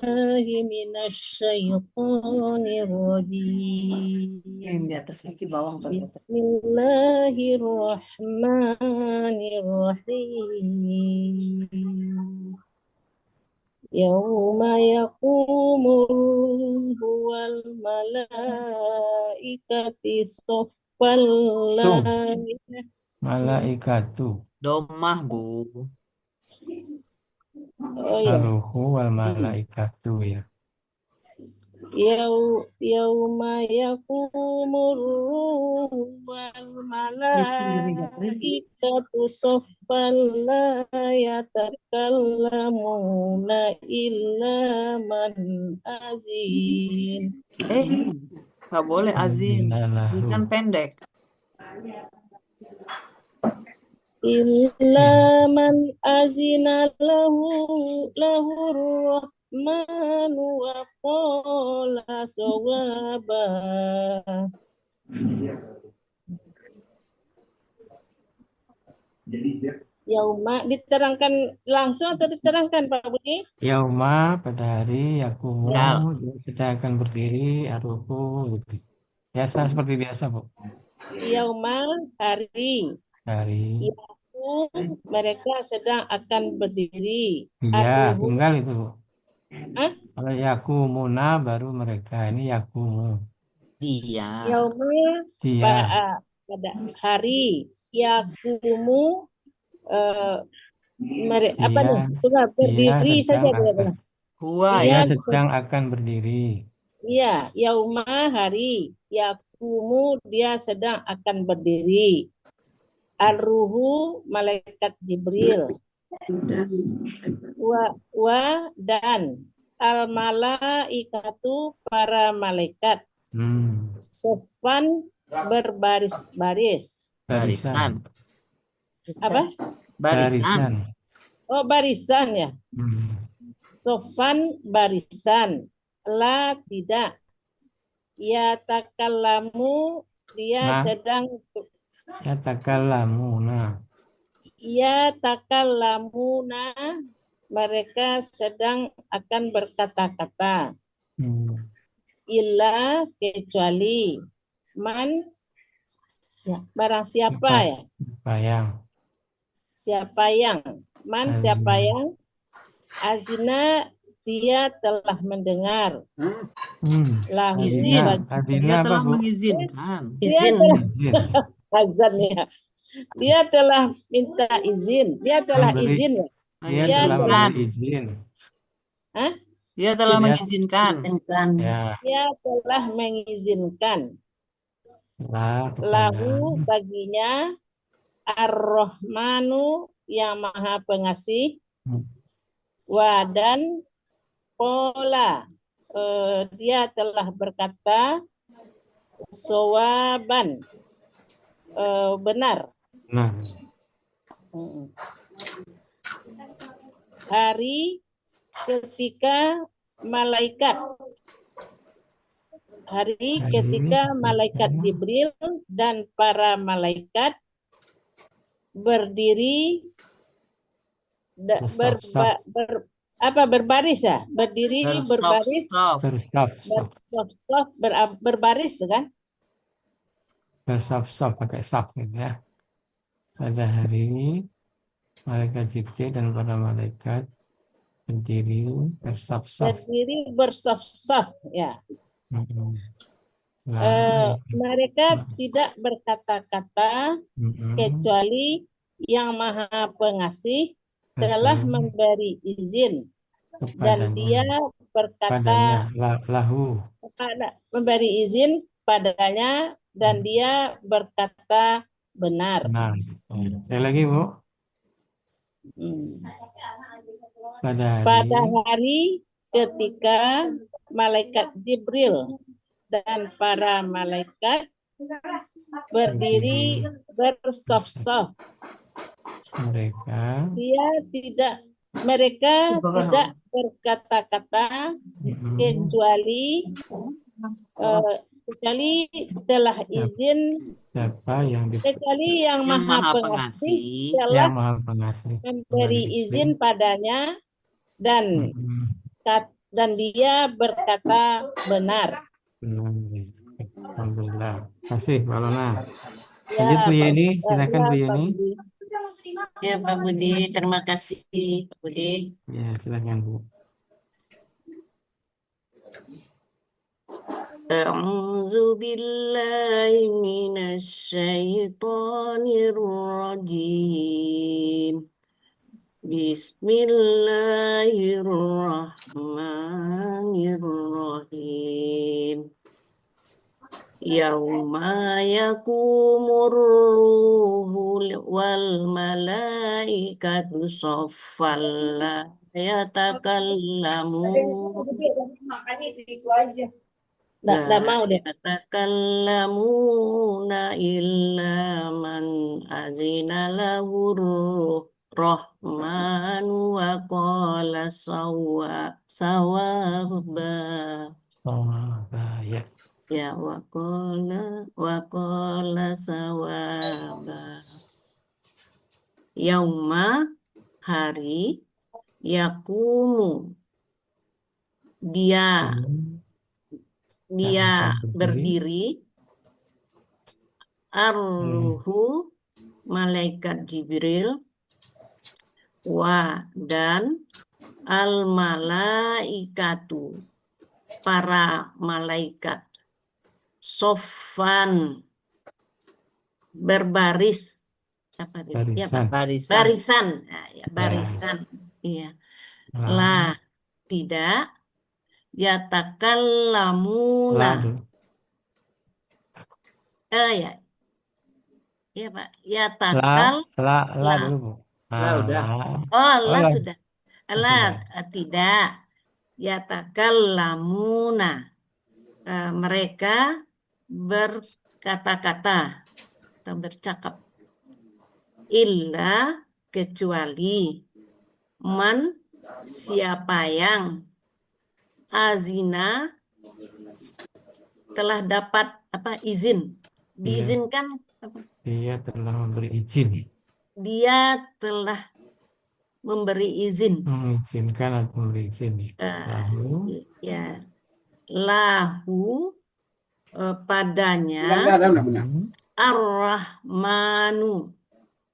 minasyaitonirrajim. Di atas lagi bawah atau di atas? Bismillahirrahmanirrahim. Yauma yaqumul huwal malaikati soffal Tuh, malaikatu. Domah, Bu. Oh ya, Ar-ruhu wal malaikatu ya. yauma yaqumur ruhu wal malaikatu soffal la yatakallamuna illa man azin. Nggak boleh azin. Ini kan pendek. Illa man azina lahur rahmanu wa qala sawaba. Yauma diterangkan langsung atau diterangkan Pak Budi? Yauma pada hari yakumu Ya. dia sedang akan berdiri ar-ruhu gitu. Biasa seperti biasa, Bu. Yauma hari. Hari. Yakum mereka sedang akan berdiri. Iya, Ar-ruhu. tunggal itu, Bu. Hah? Kalau yakumuna baru mereka. Ini yakumu. Dia. Yauma Dia. pada hari yakumu apa nih? Dia. Coba Dia berdiri saja sedang akan. dia. Gua Dia ya. sedang akan berdiri. Iya, yauma hari, yakumu dia sedang akan berdiri. Ar-ruhu malaikat Jibril. Wa dan al-malaikatu para malaikat. Sofan berbaris-baris. Barisan. Apa? Barisan. Oh, barisan ya. Sofan barisan. La tidak. Ya takallamu dia sedang ya takallamuna. Ya takallamuna mereka sedang akan berkata-kata. Illa kecuali man barang siapa ya? Siapa yang man Azina. siapa yang azina dia telah mendengar. Lahu Izin. Azina Dia apa, telah Bu? mengizinkan. Dia telah azan ya. Dia telah minta izin. Dia telah izin. Dia telah memberi izin. Hah? Dia telah mengizinkan. Ya. Dia telah mengizinkan. Lahu baginya Ar-Rahmanu yang Maha Pengasih. Dan pola dia telah berkata sawaban benar. Hari ketika malaikat Jibril dan para malaikat berdiri berbaris ya, berdiri berbaris berbaris kan? Bersaf-saf pakai saf gitu ya. Pada hari ini malaikat Jibril dan para malaikat berdiri bersaf-saf. Berdiri bersaf-saf ya. Mereka tidak berkata-kata kecuali yang Maha Pengasih telah memberi izin dan dia berkata memberi izin padanya dan dia berkata benar. Sekali lagi, Bu. Pada hari ketika malaikat Jibril dan para malaikat berdiri bersaf-saf. Mereka tidak berkata-kata kecuali telah izin kecuali yang Maha Pengasih telah memberi izin padanya dan dan dia berkata benar. Benar. Alhamdulillah. Kasih, Mbak Lona. Ya, Lanjut Bu Pak Yeni, Ustaz. silakan Ya, Bu Pak Yeni. Budi. Ya Pak Budi, terima kasih Pak Budi. Ya, silakan Bu. A'udzu billahi minasy syaithanir rajim. Bismillahirrahmanirrahim. Yauma yakumur ruhul wal malaikatu saffan la yatakallamu Nggak mau deh. yatakallamuna illa man azina lahur rahmanu wa qala sawaba. Oh, ya. Ya waqala sawaba. Yauma hari yakumu dia Akan berdiri arruhu malaikat Jibril dan al malaikatu para malaikat sofan berbaris apa itu? Ya, Pak? Barisan. Barisan. Nah, ya, barisan. Iya. Lah tidak yatakallamuna. Ya. Iya, Pak. La dulu Bu. Lah udah. Oh, Lah la. sudah. Lah tidak yatakallamuna. Mereka berkata-kata atau bercakap illa kecuali man siapa yang azina telah dapat izin, diizinkan dia telah memberi izin, dia telah memberi izin, mengizinkan atau memberi izin. Lahu padanya Ar-Rahmanu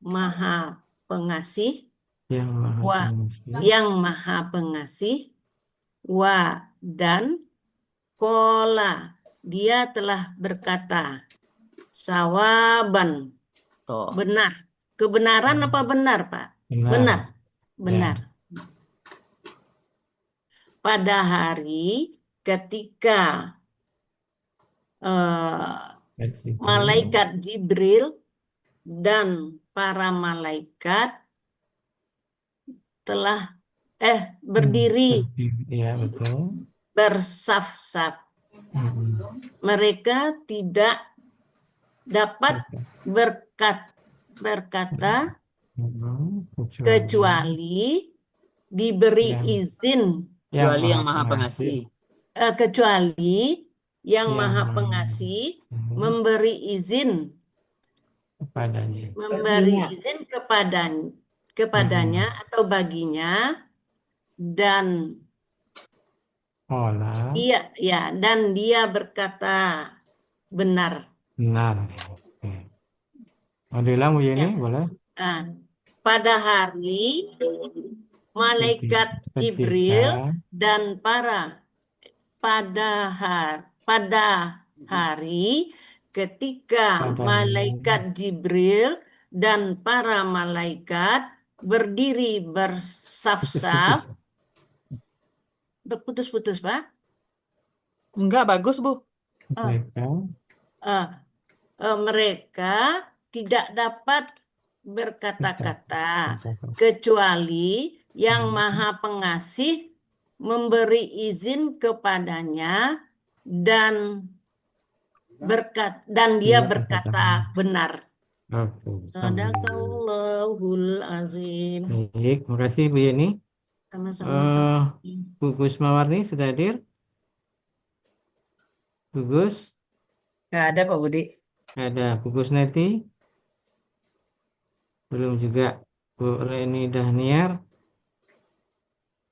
Maha Pengasih, yang Maha Pengasih, dan Kola dia telah berkata sawaban benar. Kebenaran apa benar, Pak? Benar. Pada hari ketika malaikat Jibril dan para malaikat telah berdiri bersaf-saf. Mereka tidak dapat berkata kecuali diberi izin, kecuali yang Maha Pengasih, kecuali yang Maha Pengasih memberi izin kepadanya atau baginya, dan dan dia berkata benar. Mau diulang Bu Yeni, boleh? Pada hari malaikat Jibril dan pada hari ketika malaikat Jibril dan para malaikat berdiri bersaf-saf. Putus-putus, Pak? Enggak, bagus, Bu. Mereka tidak dapat berkata-kata kecuali yang Maha Pengasih memberi izin kepadanya dan dia berkata benar. Sadaqallahul azim. Baik, terima kasih Bu Yeni. Sama-sama. Bu Gusmawarni sudah hadir? Bu Gus? Nggak ada, Pak Budi. Ada. Bu Gusneti? Belum juga. Bu Reni Dahniar?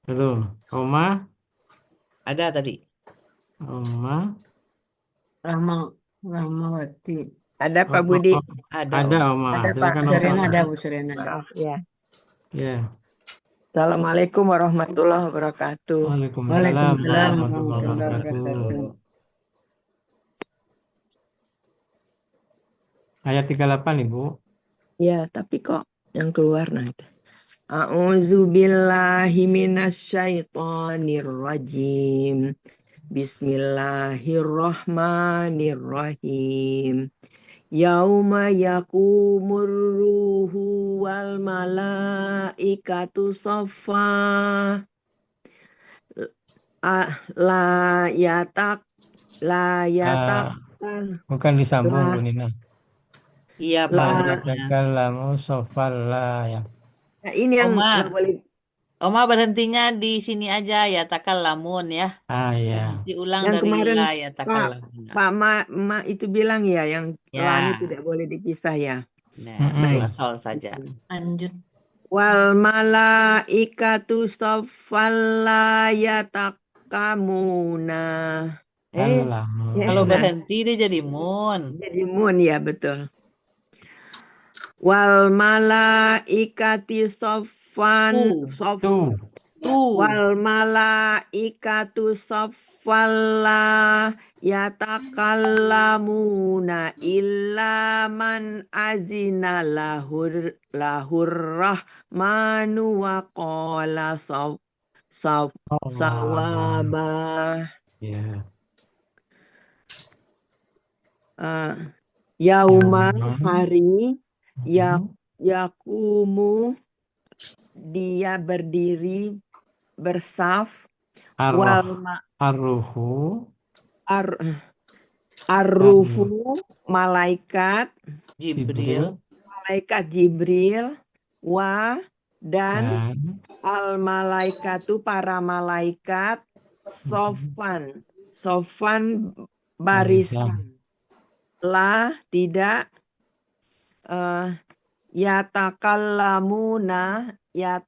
Belum. Oma? Ada tadi. Oma. Rahmawati. Ada Pak Oh, Budi. Ada, ada Om. Oma. Ada, Pak. Silakan Bu Oma. Suryana ada, Bu Suryana ada. Maaf ya. Ya. Assalamualaikum warahmatullahi wabarakatuh. Waalaikumsalam Waalaikumsalam warahmatullahi warahmatullahi wabarakatuh. wabarakatuh. Ayat 38, Ibu. Ya, tapi kok yang keluar nah itu. A'udzubillahi minasyaitonirrajim. Bismillahirrahmanirrahim. Yauma yakumur ruhu wal malaikatu saffa. La yatak la yatak Bukan disambung, Bu la Nina. Iya, Pak. La- La Benar. yatakallamu sofal la ya. Nah, ini yang Oma. nggak boleh. Oma berhentinya di sini aja ya, takalamun ya. Ah ya. Diulang Yang dari kemarin la ya, Pak takalamun. Pak Ma itu bilang ya yang Ya. la ini tidak boleh dipisah ya. Nah, Mm-mm. dua sol saja. Lanjut. Wal malaikatu saffal la yatakamuna. Allamu. Ya, Kalau nah, berhenti dia jadi mun. jadi mun ya betul. Wal malaikati saffan Tuh. wal malaikatu saffalla yatakallamuna illa man azina lahur rahmanu wa qala sawaba. Ya. Yauma Yauma. hari Mhm. yakumu dia berdiri bersaf Arroh. wal Arruhu. Arrufu malaikat Jibril. Jibril wa dan Dan al malaikatu para malaikat sofan barisan la tidak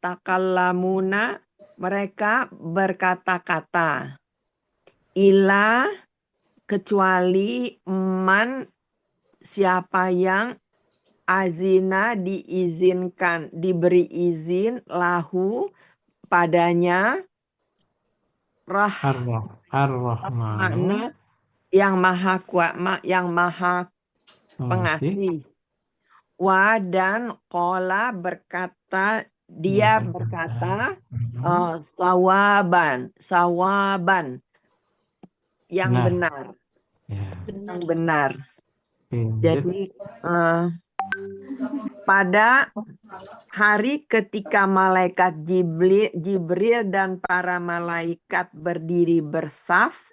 yatakallamuna mereka berkata-kata ila kecuali man siapa yang azina diizinkan diberi izin lahu padanya Ar-Rahmanu. makna yang maha yang maha Pengasih. pengasih wa dan qala berkata dia berkata sawaban yang benar. Ya. Yang benar. Oke, Jadi pada hari ketika malaikat Jibril dan para malaikat berdiri bersaf,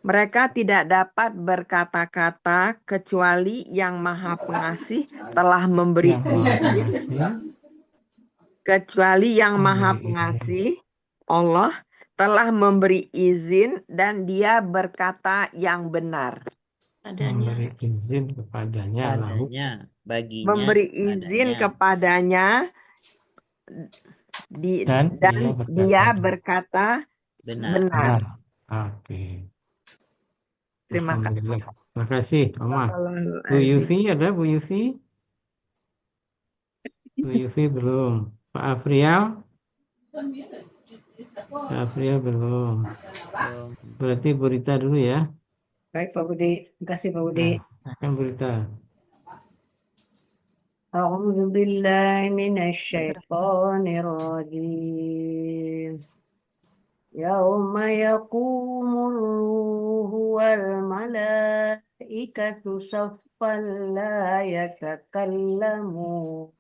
mereka tidak dapat berkata-kata kecuali yang maha pengasih telah memberi Yang Maha izin. Pengasih. Kecuali yang maha Memberi izin. pengasih, Allah telah memberi izin dan dia berkata yang benar. Adanya. Memberi izin kepadanya lahu. Adanya. Baginya. Memberi izin kepadanya Dan dia berkata benar. benar. Oke. Terima kasih. Alhamdulillah. Terima kasih, Oma. Bu Yufi ada Bu Yufi? Bu Yufi belum. Pak Afrial? Pak Afrial belum. Berarti Bu Rita dulu ya. Baik Pak Budi. Terima kasih Pak Budi. Akan Bu Rita. A'udzu billahi minasyaitonir rajim. Yauma yaqumur ruhu wal malaikatu saffan la yatakallamu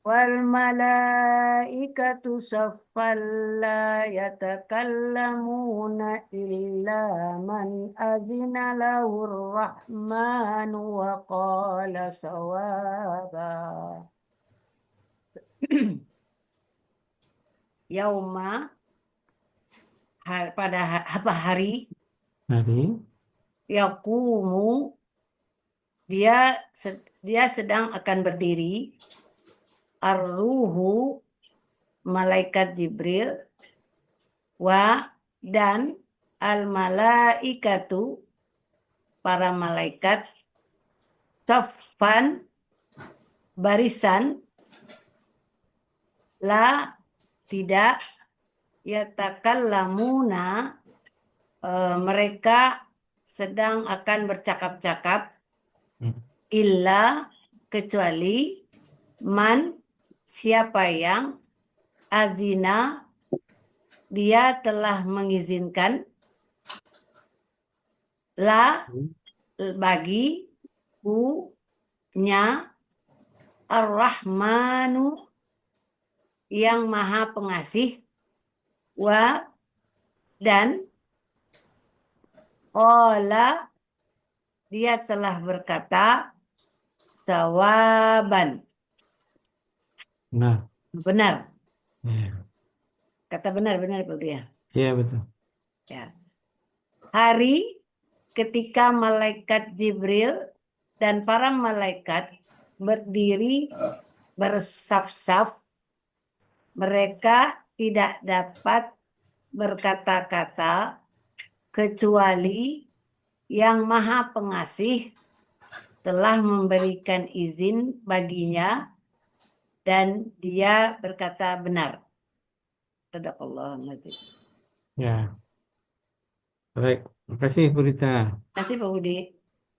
wal malaikatu saffan la yatakallamuna illa man azina lahur rahmanu wa qala sawaba. Yauma pada apa hari yaqumu dia sedang akan berdiri ar-ruhu malaikat Jibril, wa dan al-malaikatu para malaikat, saffan barisan, la tidak, yatakallamuna mereka sedang akan bercakap-cakap, illa kecuali man siapa yang azina dia telah mengizinkan, la bagi nya ar-Rahmanu yang maha pengasih, wa dan qala dia telah berkata sawaban Nah, benar, ya, kata benar-benar dia. ya betul. Ya. Hari ketika malaikat Jibril dan para malaikat berdiri bersaf-saf, mereka tidak dapat berkata-kata kecuali yang maha pengasih telah memberikan izin baginya dan dia berkata benar. Sadaqallahul Azim. Ya, baik. Terima kasih Bu Rita. Terima kasih Pak Budi.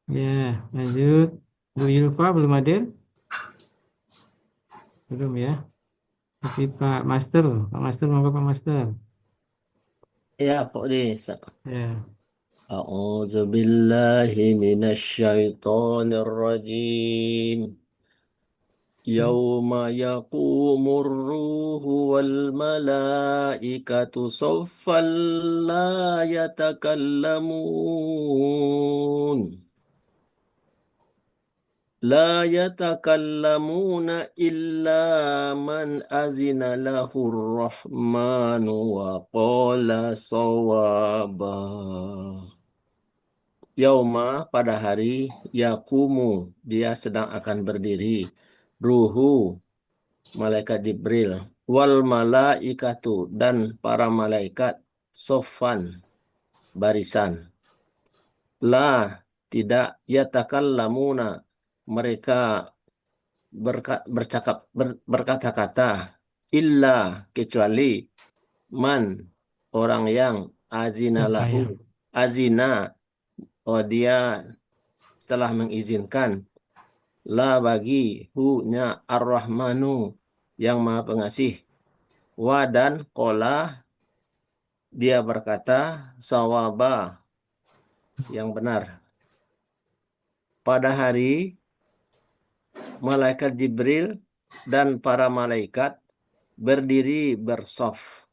Ya, lanjut. Bu Yulfa belum hadir? Belum ya. Tapi Pak Master, monggo Pak Master. Ya, Pak Di. Ya. A'udzu billahi minasyaitonir rajim. Yauma yaqumur ruhu wal malaikatu saffan la yatakallamun. La yatakallamuna illa man azina lahur rahmanu wa qala sawaba. Yauma pada hari yakumu dia sedang akan berdiri. Ruhu malaikat Jibril wal malaikatu dan para malaikat sofan barisan. La tidak yatakallamuna mereka berkata-kata illa kecuali man orang yang azina Siapa lahu yang? azina dia telah mengizinkan la bagi hu-nya ar-Rahmanu yang maha pengasih, wa dan kola dia berkata sawaba yang benar. Pada hari malaikat Jibril dan para malaikat berdiri bersaf.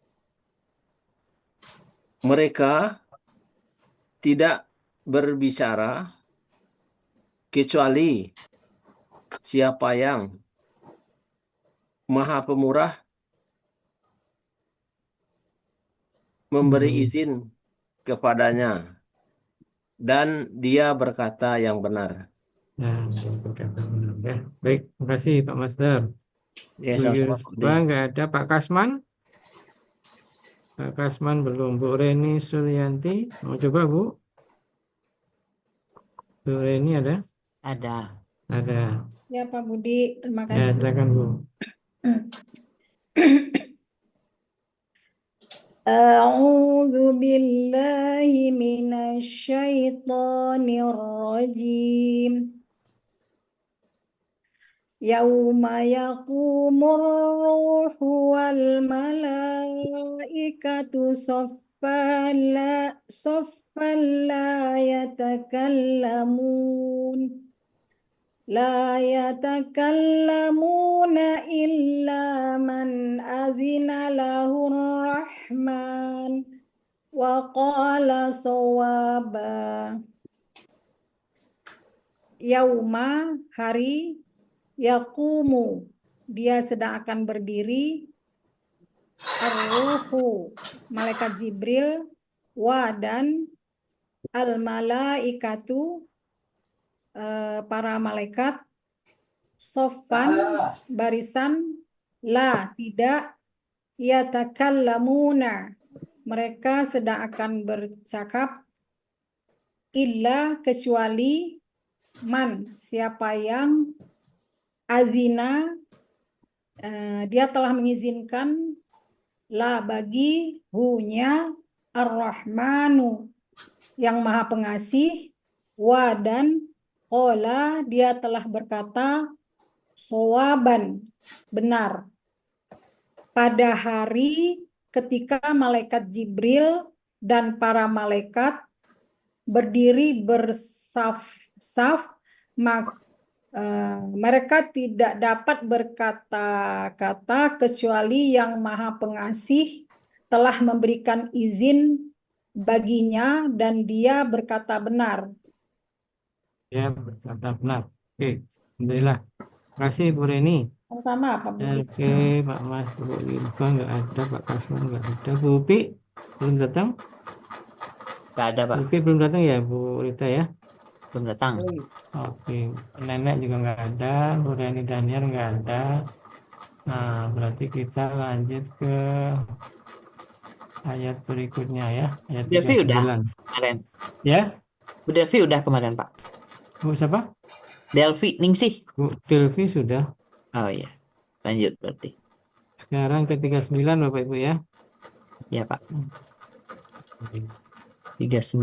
Mereka tidak berbicara kecuali siapa yang maha pemurah memberi izin kepadanya dan dia berkata yang benar. Ya, berkata benar. Ya. Baik, terima kasih Pak Master. Ya, Bu sama-sama, Pak Yulfa Budi. nggak ada. Pak Kasman? Pak Kasman belum. Bu Reni Suryanti, mau coba Bu? Bu Reni ada? Ada. Ada. Ya Pak Budi, terima Ya, kasih. silakan Bu. A'udzu billahi minasyaitonir rajim. Yauma yaqumur ruhu wal malaikatu saffan la yatakallamun. La yatakallamuna illa man azina lahur rahman wa qala sawaba. Yauma hari yaqumu dia sedang akan berdiri, ar-ruhu malaikat Jibril, wa dan al-malaikatu para malaikat, sofan barisan, la tidak, yatakallamuna. Mereka sedang akan bercakap, illa kecuali man, siapa yang azina, dia telah mengizinkan la bagi hunya ar-Rahmanu yang maha pengasih, wa dan qala dia telah berkata sawaban benar pada hari ketika malaikat Jibril dan para malaikat berdiri bersaf-saf, mereka tidak dapat berkata-kata kecuali yang maha pengasih telah memberikan izin baginya dan dia berkata benar. Ya, berkata benar. Oke, alhamdulillah. Terima kasih Bu Reni. Sama Pak Budi. Oke, Pak Mas, Bu Limpa nggak ada, Pak Kasman nggak ada, Bu Upi belum datang. Nggak ada, Pak. Bu Upi belum datang ya, Bu Rita ya. Belum datang. Oke, Nenek juga nggak ada, Bu Reni Daniel nggak ada. Nah, berarti kita lanjut ke ayat berikutnya ya, ayat Delphi udah 39. kemarin. Ya, Bu Delphi udah kemarin, Pak. Bu siapa? Delphi Ningsih. Bu Delvi sudah. Oh iya. Lanjut berarti. Sekarang ke 39 Bapak Ibu ya. Ya, Pak. 39.